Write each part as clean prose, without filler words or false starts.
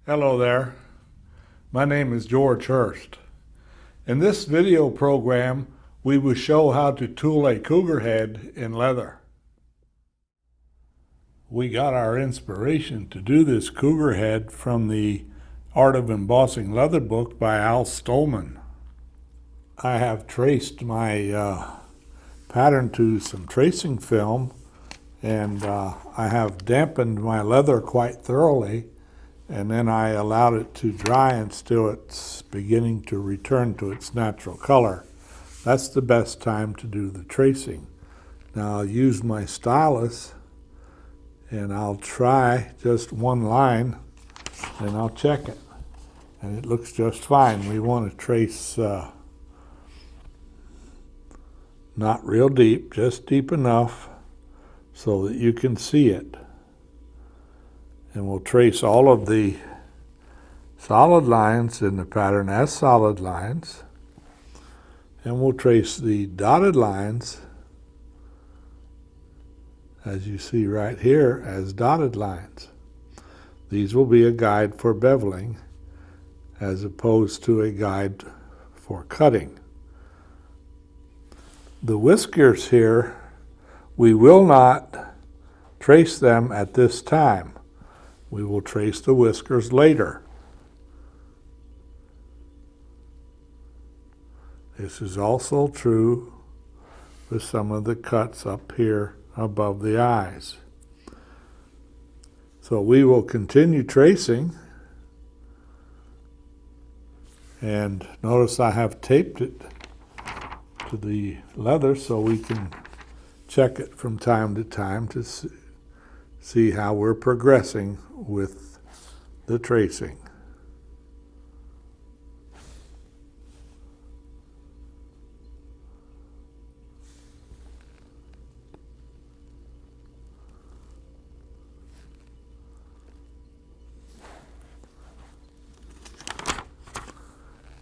Hello there. My name is George Hurst. In this video program, we will show how to tool a cougar head in leather. We got our inspiration to do this cougar head from the Art of Embossing Leather book by Al Stolman. I have traced my pattern to some tracing film, and I have dampened my leather quite thoroughly, and then I allowed it to dry until it's beginning to return to its natural color. That's the best time to do the tracing. Now I'll use my stylus and I'll try just one line and I'll check it. And it looks just fine. We want to trace not real deep, just deep enough so that you can see it. And we'll trace all of the solid lines in the pattern as solid lines. And we'll trace the dotted lines, as you see right here, as dotted lines. These will be a guide for beveling as opposed to a guide for cutting. The whiskers here, we will not trace them at this time. We will trace the whiskers later. This is also true with some of the cuts up here above the eyes. So we will continue tracing, and notice I have taped it to the leather so we can check it from time to time to see how we're progressing with the tracing.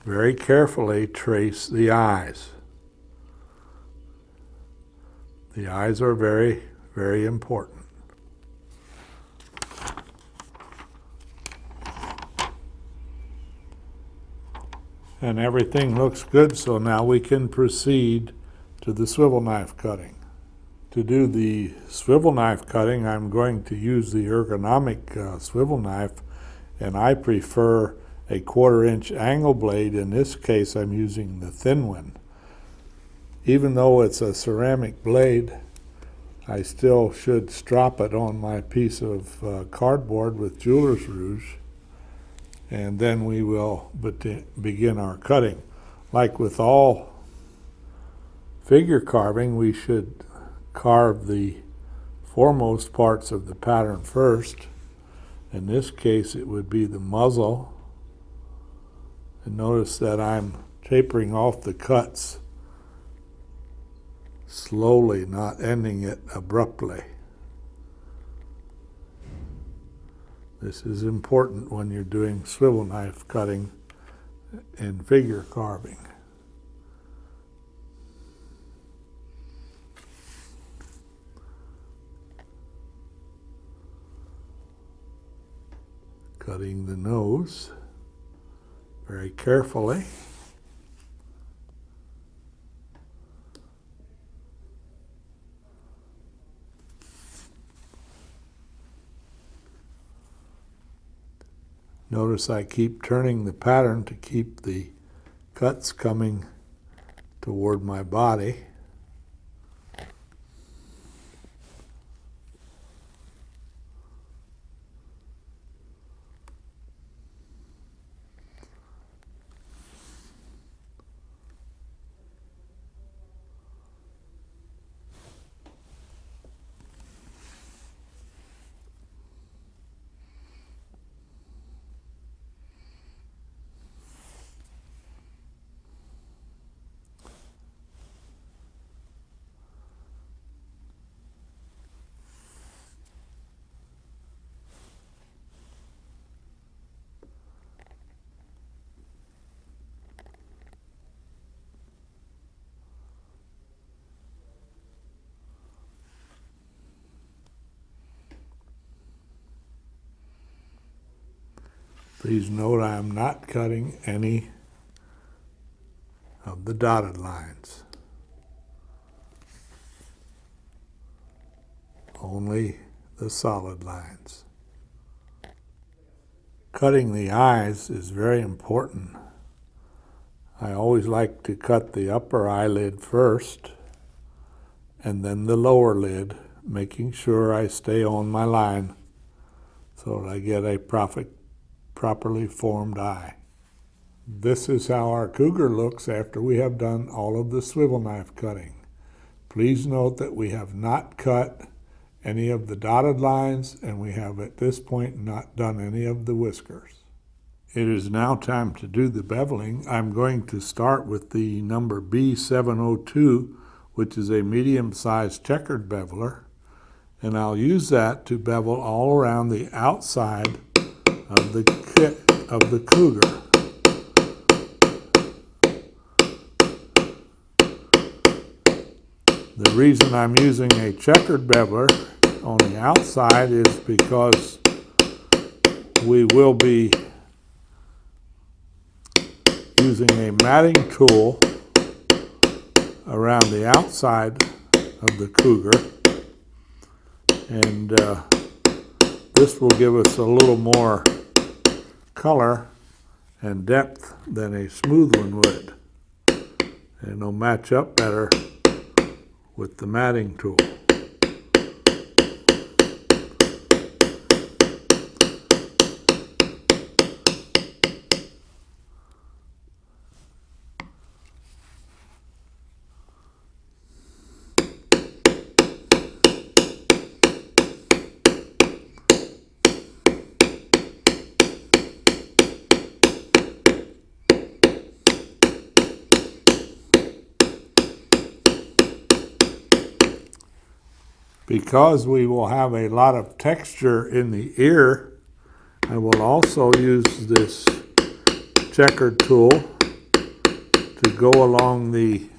Very carefully trace the eyes. The eyes are very, very important. And everything looks good, so now we can proceed to the swivel knife cutting. To do the swivel knife cutting, I'm going to use the ergonomic swivel knife, and I prefer a 1/4 inch angle blade. In this case, I'm using the thin one. Even though it's a ceramic blade, I still should strop it on my piece of cardboard with jeweler's rouge, and then we will begin our cutting. Like with all figure carving, we should carve the foremost parts of the pattern first. In this case, it would be the muzzle. And notice that I'm tapering off the cuts slowly, not ending it abruptly. This is important when you're doing swivel knife cutting and figure carving. Cutting the nose very carefully. Notice I keep turning the pattern to keep the cuts coming toward my body. Please note I am not cutting any of the dotted lines. Only the solid lines. Cutting the eyes is very important. I always like to cut the upper eyelid first and then the lower lid, making sure I stay on my line so that I get a properly formed eye. This is how our Cougar looks after we have done all of the swivel knife cutting. Please note that we have not cut any of the dotted lines, and we have at this point not done any of the whiskers. It is now time to do the beveling. I'm going to start with the number B702, which is a medium-sized checkered beveler, and I'll use that to bevel all around the outside of the Cougar. The reason I'm using a checkered beveler on the outside is because we will be using a matting tool around the outside of the Cougar, and this will give us a little more color and depth than a smooth one would, and it'll match up better with the matting tool. Because we will have a lot of texture in the ear, I will also use this checkered tool to go along the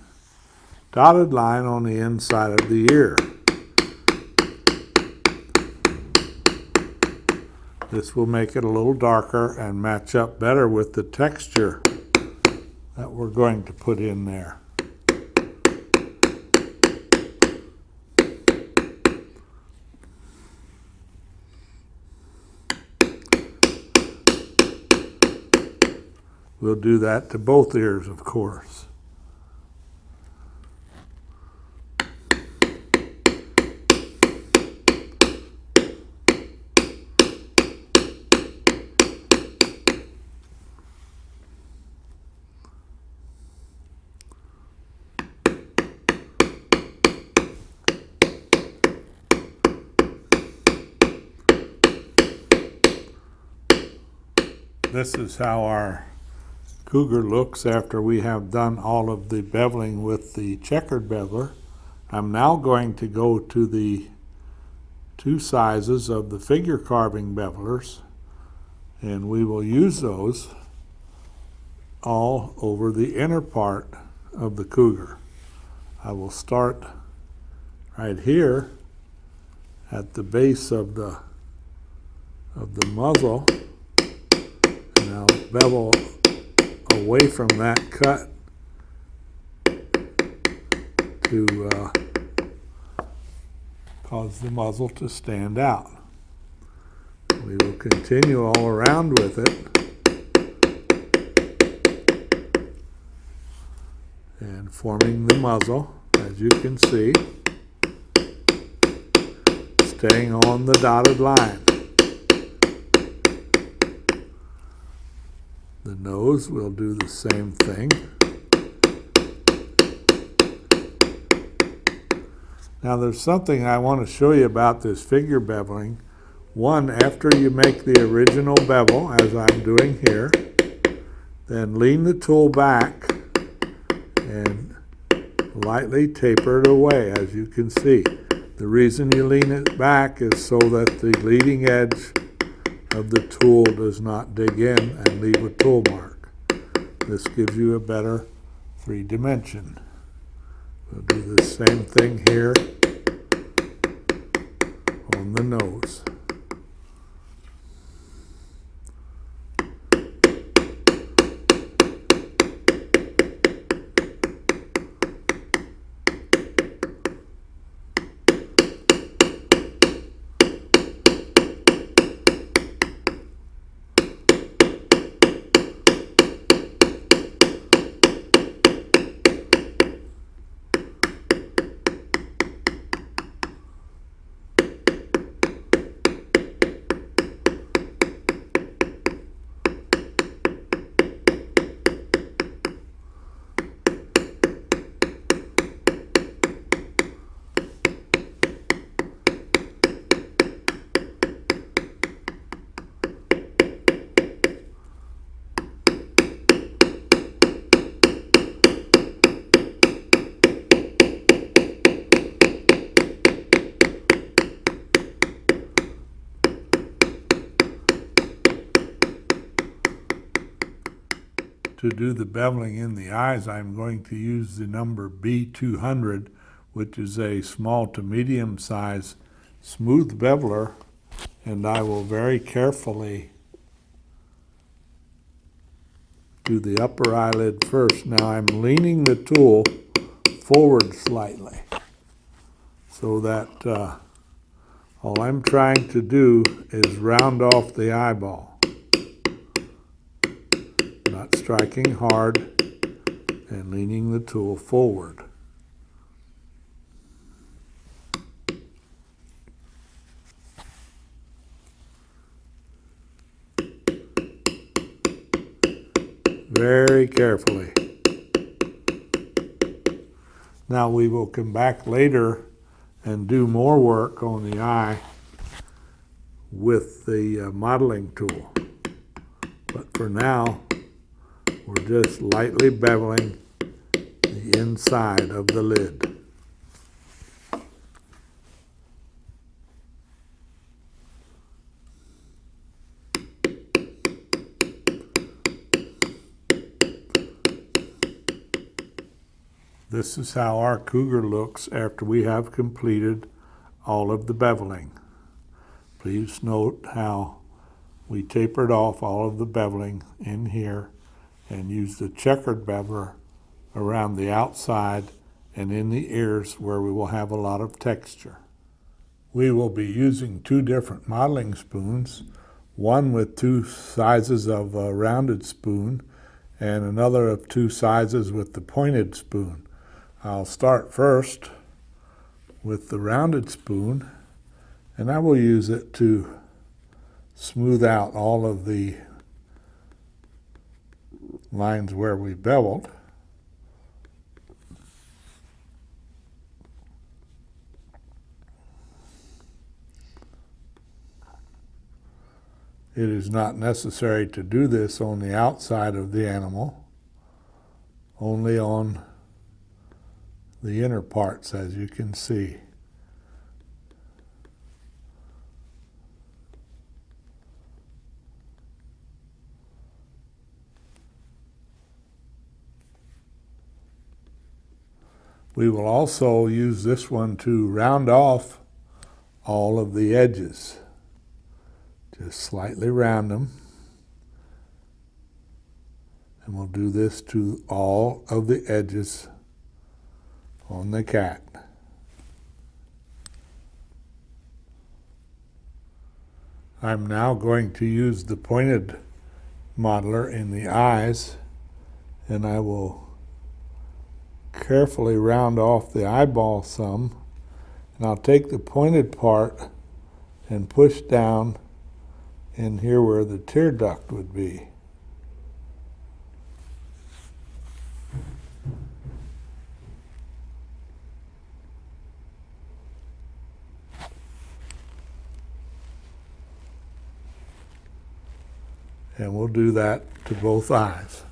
dotted line on the inside of the ear. This will make it a little darker and match up better with the texture that we're going to put in there. We'll do that to both ears, of course. This is how our Cougar looks after we have done all of the beveling with the checkered beveler. I'm now going to go to the two sizes of the figure carving bevelers, and we will use those all over the inner part of the Cougar. I will start right here at the base of the muzzle, and I'll bevel away from that cut to cause the muzzle to stand out. We will continue all around with it and forming the muzzle, as you can see, staying on the dotted line. The nose will do the same thing. Now there's something I want to show you about this figure beveling. One, after you make the original bevel, as I'm doing here, then lean the tool back and lightly taper it away, as you can see. The reason you lean it back is so that the leading edge of the tool does not dig in and leave a tool mark. This gives you a better 3-dimension. We'll do the same thing here on the nose. To do the beveling in the eyes, I'm going to use the number B200, which is a small to medium size smooth beveler, and I will very carefully do the upper eyelid first. Now I'm leaning the tool forward slightly so that all I'm trying to do is round off the eyeball. Not striking hard and leaning the tool forward. Very carefully. Now we will come back later and do more work on the eye with the modeling tool. But for now, we're just lightly beveling the inside of the lid. This is how our Cougar looks after we have completed all of the beveling. Please note how we tapered off all of the beveling in here and used the checkered beveler around the outside and in the ears where we will have a lot of texture. We will be using two different modeling spoons, one with two sizes of a rounded spoon and another of two sizes with the pointed spoon. I'll start first with the rounded spoon, and I will use it to smooth out all of the lines where we beveled. It is not necessary to do this on the outside of the animal, only on the inner parts, as you can see. We will also use this one to round off all of the edges. Just slightly round them. And we'll do this to all of the edges on the cat. I'm now going to use the pointed modeler in the eyes, and I will carefully round off the eyeball some, and I'll take the pointed part and push down in here where the tear duct would be. And we'll do that to both eyes.